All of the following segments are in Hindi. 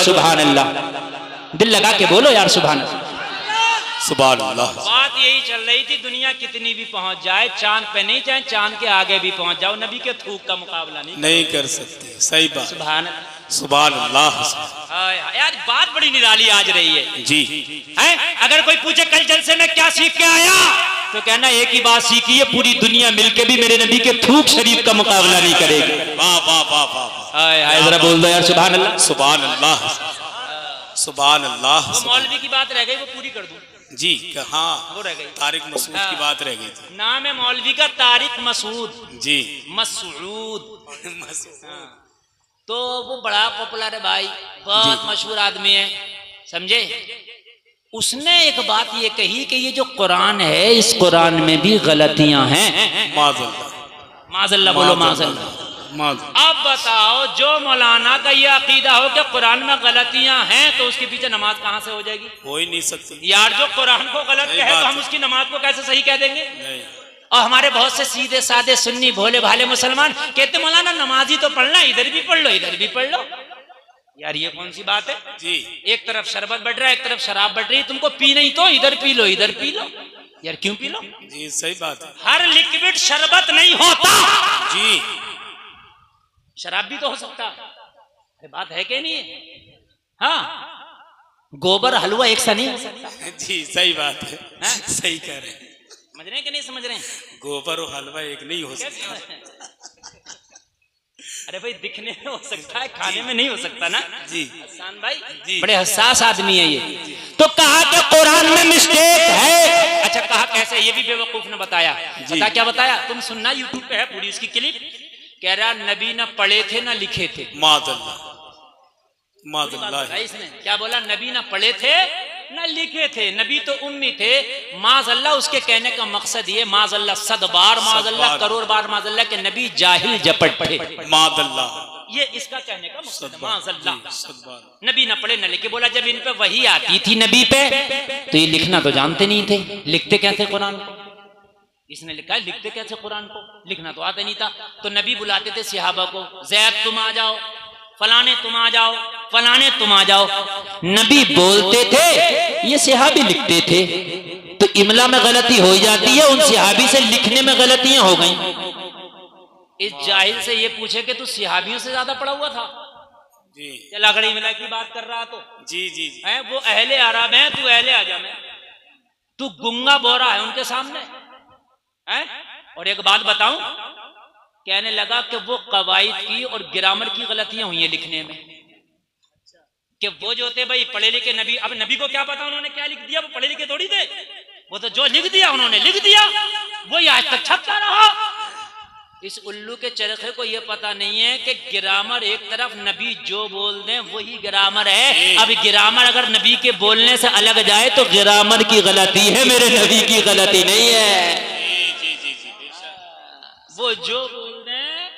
सुभान अल्लाह, दिल लगा के बोलो यार सुभान अल्लाह। सुभान अल्लाह। बात यही चल रही थी, दुनिया कितनी भी पहुंच जाए, चांद पे नहीं जाए, चांद के आगे भी पहुंच जाओ, नबी के थूक का मुकाबला नहीं कर सकती। सही बात। सुभान सुभान अल्लाह। यार बात बड़ी निराली आज रही है जी। हैं? अगर कोई पूछे कल जलसे में क्या सीख के आया, तो कहना एक ही बात सीखी है, पूरी दुनिया मिलके भी मेरे नबी के थूक शरीफ का मुकाबला नहीं करेगी। वाह वाह वाह वाह। जरा बोल दो यार सुभान अल्लाह। सुभान अल्लाह। सुभान अल्लाह। वो मौलवी की बात रह गई, वो पूरी कर दूं जी। हाँ, वो रह गई, तारिक मसूद की बात रह गई थी। नाम है मौलवी का तारिक मसूद जी। मसूद। तो वो बड़ा पॉपुलर है भाई, बहुत मशहूर आदमी है, समझे। उसने एक बात ये कही कि ये जो कुरान है, इस कुरान में भी गलतियां हैं। माज़अल्लाह बोलो, माज़अल्लाह। अब बताओ, जो मौलाना का ये अकीदा हो कि कुरान में गलतियां हैं, तो उसके पीछे नमाज कहां से हो जाएगी? हो ही नहीं सकती यार। जो कुरान को गलत कहे तो हम उसकी नमाज को कैसे सही कह देंगे? नहीं। और हमारे बहुत से सीधे साधे सुन्नी भोले भाले मुसलमान कहते मौलाना नमाज ही तो पढ़ना, इधर भी पढ़ लो इधर भी पढ़ लो। यार ये कौन सी बात है जी? एक तरफ शरबत बढ़ रहा है, एक तरफ शराब बढ़ रही है, तुमको पी नहीं तो इधर पी लो इधर पी लो। यार क्यों पी लो? जी सही बात है। हर लिक्विड शरबत नहीं होता जी, शराब भी तो हो सकता। अरे बात है कि नहीं है? हाँ, गोबर हलवा एक सा नहीं हो सकता। जी सही बात है, सही कह रहे हैं। समझ रहे हैं कि नहीं समझ रहे हैं? गोबर और हलवा एक नहीं हो सकता। अरे भाई दिखने में हो सकता है, खाने में नहीं हो सकता ना जी। हसन भाई जी, बड़े हसास आदमी है ये। तो कहा कि कुरान में मिस्टेक है। अच्छा कहा कैसे? ये भी बेवकूफ ने बताया। पता क्या बताया? तुम सुनना, यूट्यूब पे है पूरी इसकी क्लिप। कह रहा नबी ना पढ़े थे ना लिखे थे। माज़अल्लाह माज़अल्लाह। इसने क्या बोला? नबी ना पढ़े थे ना लिखे थे, नबी तो उम्मी थे। माज़अल्लाह उसके कहने का मकसद ये, माज़अल्लाह सद बार माज़अल्लाह करोड़ बार माज़अल्लाह के नबी जाहिल जपट थे। माज़अल्लाह ये इसका कहने का मकसद है। माज़अल्लाह नबी ना पढ़े ना लिखे। बोला जब इन पे वही आती थी नबी पे, तो ये लिखना तो जानते नहीं थे, लिखते कैसे कुरान को? इसने लिखा है लिखते कैसे कुरान को, लिखना तो आता नहीं था। तो नबी बुलाते थे सहाबा को, ज़ैद तुम आ जाओ, फलाने तुम आ जाओ, फलाने तुम आ जाओ। नबी बोलते थे, ये सहाबी लिखते थे। तो इमला में गलती हो जाती है, उन सहाबी से लिखने में गलतियां हो गई। इस जाहिल से ये पूछे कि तू सहाबियों से ज्यादा पढ़ा हुआ था जी? चल अगर इमला की बात कर रहा तो जी जी जी। है वो अहले अरब है, तू अहले आजम है, तू गुंगा बोरा है उनके सामने है। और एक बात बताऊं, कहने लगा कि वो कवायद की और ग्रामर की गलतियां हुई हैं लिखने में, कि वो जो थे भाई पढ़े लिखे नबी। अब नबी को क्या पता उन्होंने क्या लिख दिया, वो पढ़े लिखे थोड़ी थे। वो तो जो लिख दिया उन्होंने लिख दिया, वो आज तक छपता रहा। इस उल्लू के चरखे को ये पता नहीं है कि ग्रामर एक तरफ, नबी जो बोल दें वही ग्रामर है। अब ग्रामर अगर नबी के बोलने से अलग जाए तो ग्रामर की गलती है, मेरे नबी की गलती नहीं है। वो जो बोल दें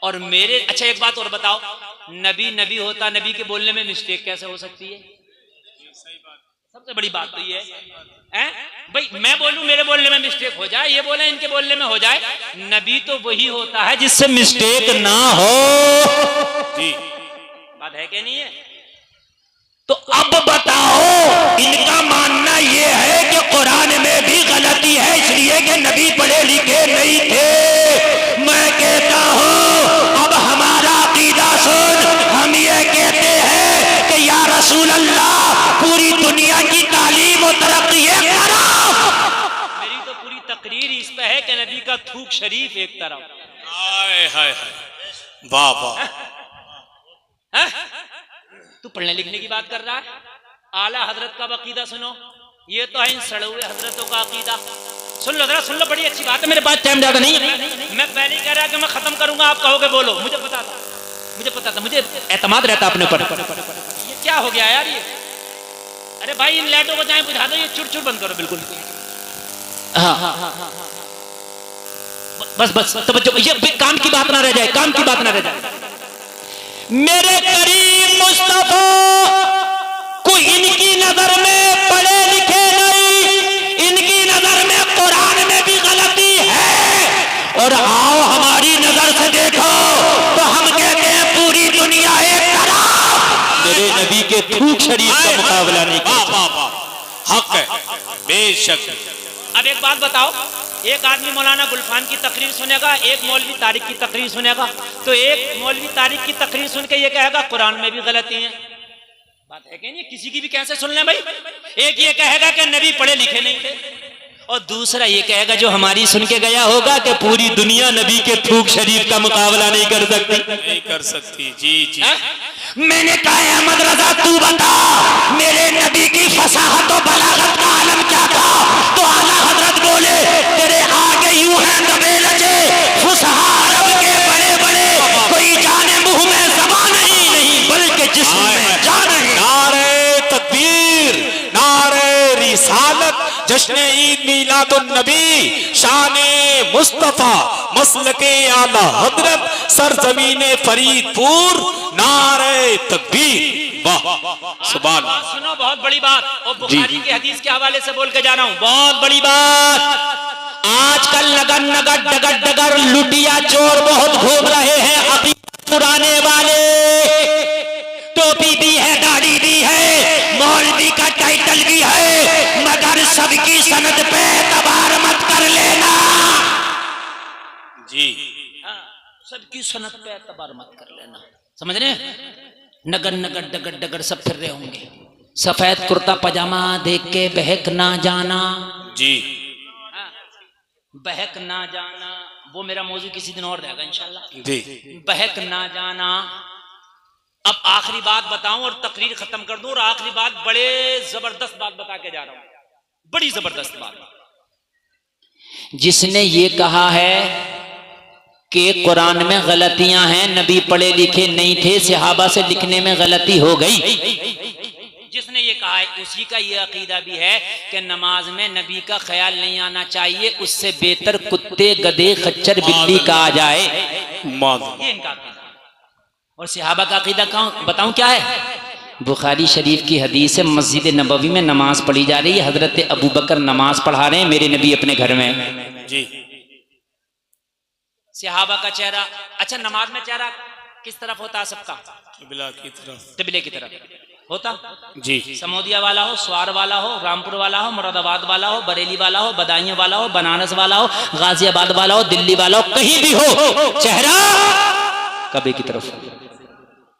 और मेरे। अच्छा एक बात और बताओ, नबी नबी होता, नबी के बोलने में मिस्टेक कैसे हो सकती है? सबसे बड़ी बात तो ये है भाई, मैं बोलूं मेरे बोलने में मिस्टेक हो जाए, ये बोले इनके बोलने में हो जाए। नबी तो वही होता है जिससे मिस्टेक ना हो। जी बात है कि नहीं है? तो अब बताओ, इनका मानना ये है कि कुरान में भी गलती है इसलिए कि नबी पढ़े लिखे नहीं थे। मैं कहता हूं अब हमारा अकीदा सुन, हम ये कहते हैं कि या रसूल अल्लाह पूरी दुनिया की तालीम और तरक्की करो। मेरी तो पूरी तकरीर इस पे है कि नबी का थूक शरीफ एक तरफ। हाय हाय वाह वाह। तू पढ़ने लिखने की बात कर रहा है, आला हजरत का अकीदा सुनो। ये तो है इन सड़े हुए हजरतों का अकीदा। सुन लो जरा, सुन लो, बड़ी अच्छी बात है, मेरे पास टाइम ज्यादा नहीं है। मैं पहले कह रहा कि मैं खत्म करूंगा, आप कहोगे बोलो। मुझे पता था, मुझे एतमाद रहता अपने ऊपर। ये क्या हो गया यार ये? अरे भाई इन लाइटों को चाहे बुझा दो, ये चुड़ बंद करो बिल्कुल। हाँ बस तो ये काम की बात ना रह जाए, काम की बात ना रह जाए। मेरे करीम मुस्तफा को इनकी नजर में पढ़े लिखे नहीं, इनकी नजर में कुरान में भी गलती है। और आओ हमारी नजर से देखो तो हम कहते हैं पूरी दुनिया एक तरफ, मेरे नबी के थूक शरीफ का मुकाबला नहीं कर वाह सकता। वाह वाह, हक है बेशक। अब एक बात बताओ, एक आदमी मौलाना गुलफान की तकरीर सुनेगा, एक मौलवी तारिक की तकरीर सुनेगा, तो एक मौलवी तारिक की तकरीर सुन के ये कहेगा कुरान में भी गलती है। बात है कि नहीं? किसी की भी कैसे सुन लें भाई। एक ये कहेगा कि नबी पढ़े लिखे नहीं थे, और दूसरा ये कहेगा जो हमारी सुन के गया होगा कि पूरी दुनिया नबी के थूक शरीफ का मुकाबला नहीं कर सकती। नहीं कर सकती। जी जी। हाँ? मैंने कहा है अहमद रजा तू बता मेरे नबी की फसाहत और बलागत का आलम क्या था? तो आला हजरत बोले तेरे आगे यूं है दबे लजे फुसहा अरब के बड़े बड़े, कोई जाने मुंह में ज़बान नहीं बल्कि जिस्म में जान है। नारे तकबीर, नारे रिसालत, जश्न ईद मिलादुन नबी, शाने मुस्तफा, मसलके आला हजरत, सरजमीने फरीदपुर, नारे तकबीर। वाह सुभान। बात सुनो, बहुत बड़ी बात, और बुखारी के हदीस के हवाले से बोल के जा रहा हूं, बहुत बड़ी बात। आजकल नगर नगर डगर डगर लुटिया चोर बहुत घूम रहे हैं, अभी पुराने वाले टोपी भी है, दाढ़ी भी है, मौलवी का टाइटल भी है, मगर सबकी सनद पे एतबार मत कर लेना। जी हाँ, सबकी सनत पे एतबार मत कर लेना, समझ रहे हैं? नगर नगर डगर डगर सब फिर रहे होंगे, सफेद कुर्ता पजामा देख के बहक ना जाना। जी। हाँ, बहक ना जाना, वो मेरा मौजू किसी दिन और रहेगा इंशाल्लाह। जी। बहक ना जाना। अब आखिरी बात बताऊं और तकरीर खत्म कर दूं, और आखिरी बात बड़े जबरदस्त बात बता के जा रहा हूं, बड़ी जबरदस्त बात। जिसने ये कहा है कि कुरान में गलतियां हैं, नबी पढ़े लिखे नहीं थे, सहाबा से लिखने में गलती हो गई, जिसने ये कहा है उसी का ये अकीदा भी है कि नमाज में नबी का ख्याल नहीं आना चाहिए, उससे बेहतर कुत्ते गधे खच्चर बिल्ली का आ जाए, ये इनका अकीदा। और सहाबा का अकीदा बताऊं क्या है? बुखारी शरीफ की हदीस है, मस्जिद नबवी में नमाज पढ़ी जा रही है, हजरत अबू बकर नमाज पढ़ा रहे हैं, मेरे नबी अपने घर में। जी। सहाबा का चेहरा, अच्छा नमाज में चेहरा किस तरफ होता है सबका? किबला की तरफ। किबले की तरफ होता। जी। समोदिया वाला हो, स्वार वाला हो, रामपुर वाला हो, मुरादाबाद वाला हो, बरेली वाला हो, बदायूं वाला हो, बनारस वाला हो, गाजियाबाद वाला हो, दिल्ली वाला हो, कहीं भी हो, चेहरा कबे की तरफ।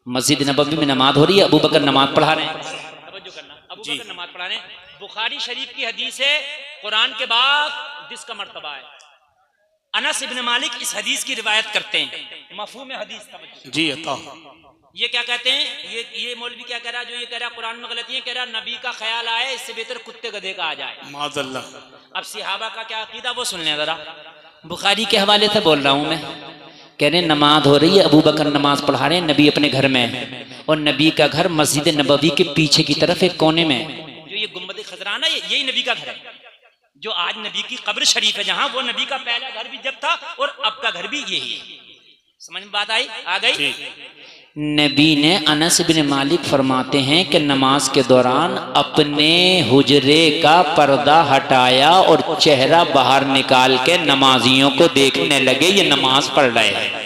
मस्जिद नबवी में नमाज हो रही है, अबू बकर नमाज पढ़ा रहे हैं, तवज्जो करना, अबू बकर नमाज पढ़ा रहे हैं। बुखारी शरीफ की हदीस है, कुरान के बाद जिसका मर्तबा है। अनस इब्न मालिक इस हदीस की रिवायत करते हैं, मफहूम हदीस, तवज्जो। जी अता। ये क्या कहते हैं? ये मौलवी क्या कह रहा है जो ये कह रहा है कुरान में गलती है, कह रहा नबी का ख्याल आए, इससे बेहतर कुत्ते गधे का आ जाए। माज़अल्लाह। अब सहाबा का क्या अकीदा वो सुन लें जरा। बुखारी के हवाले से बोल रहा हूं मैं, कह रहे नमाज हो रही है, अबू बकर नमाज पढ़ा रहे हैं, नबी अपने घर में है, और नबी का घर मस्जिद नबवी के पीछे की तरफ एक कोने में, जो ये गुम्बद खजराना यही नबी का घर है, जो आज नबी की कब्र शरीफ है, जहां वो नबी का पहला घर भी जब था और अब का घर भी यही है। समझ में बात आई? आ गई? नबी ने, अनस बिन मालिक फरमाते हैं कि नमाज के दौरान अपने हुजरे का पर्दा हटाया और चेहरा बाहर निकाल के नमाजियों को देखने लगे, ये नमाज पढ़ रहे हैं।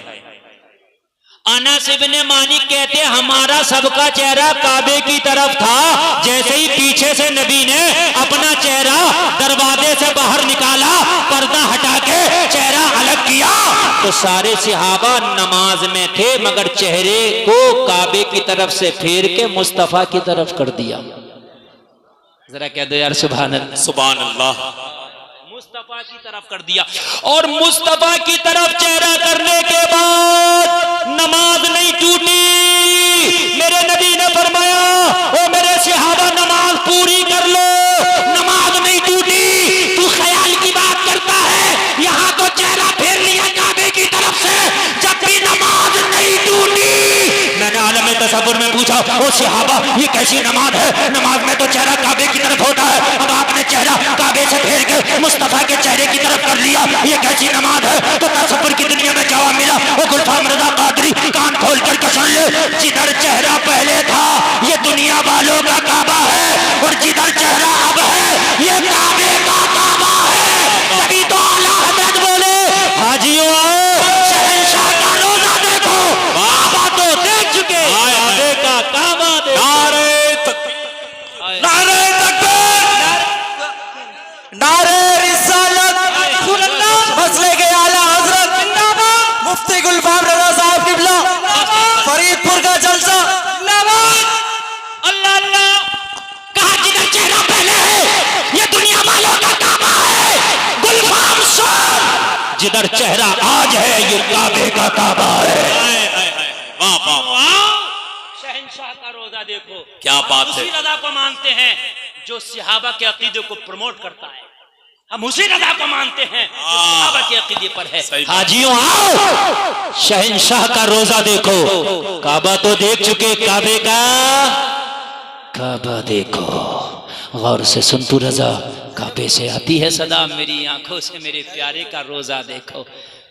अनस इब्न मालिक कहते हमारा सबका चेहरा काबे की तरफ था, जैसे ही पीछे से नबी ने अपना चेहरा दरवाजे से बाहर निकाला, पर्दा हटा के चेहरा अलग किया, तो सारे सहाबा नमाज में थे, मगर चेहरे को काबे की तरफ से फेर के मुस्तफा की तरफ कर दिया। जरा कह दो यार सुभान अल्लाह। सुभान अल्लाह। मुस्तफा की तरफ कर दिया, और मुस्तफा की तरफ चेहरा करने के बाद नमाज नहीं टूटी। मेरे नबी ने फरमाया, ओ मेरे सहाबा नमाज पूरी कर लो, नमाज नहीं टूटी। तू ख्याल की बात करता है, यहाँ तो चेहरा फेर लिया काबे की तरफ से, जब भी नमाज नहीं टूटी। मैंने आलम तसव्वुर में पूछा, ओ सहाबा ये कैसी नमाज है? नमाज में तो चेहरा काबे की तरफ होता है, अब आपने चेहरा काबे से फेर के मुस्तफा के चेहरे की तरफ कर लिया, ये कैसी नमाज है? तो तसव्वुर की दुनिया में जवाब मिला, ओ गुलफाम रजा कादरी कान खोल कर सुन ले, जिधर चेहरा पहले था ये दुनिया वालों का काबा है, और जिधर चेहरा अब है ये काबे का काबा है। तभी तो आला हज़रत बोले, हाजियों आओ शहंशाह का रोजा देखो, काबा तो देख चुके, काबे का काबा देखो। नारे मुफ्ती गुलफाम रजा साहब किबला, फरीदपुर का जलसा। अल्लाह अल्लाह। कहा जिधर चेहरा पहले है ये दुनिया वालों का काबा है। गुलफाम सुन, जिधर चेहरा आज है ये काबे का काबा है। वाह वाह वाह, शहंशाह का रोजा देखो, क्या बात है। उसी रजा को मानते हैं जो सहाबा के अकीदे को प्रमोट करता है। हम उसी रजा को मानते हैं जो सहाबा के अकीदे पर है। सही बात। हाजियों आओ, शहंशाह का रोजा देखो। काबा तो देख चुके, काबे का काबा देखो। गौर से सुन तू रजा, काबे से आती है सदा, मेरी आंखों से मेरे प्यारे का रोजा देखो।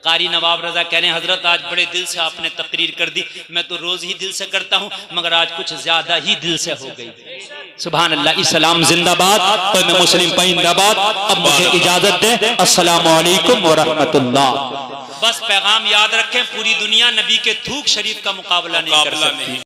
कारी नवाब रजा कह रहे हैं हजरत आज बड़े दिल से आपने तकरीर कर दी, मैं तो रोज ही दिल से करता हूं मगर आज कुछ ज्यादा ही दिल से हो गई। सुभान अल्लाह, इस्लाम जिंदाबाद, मैं मुस्लिम पाइंदाबाद। अब मुझे इजाजत दे, अस्सलामु अलैकुम व रहमतुल्लाह। बस पैगाम याद रखें, पूरी दुनिया नबी के थूक शरीफ का मुकाबला नहीं कर सकती।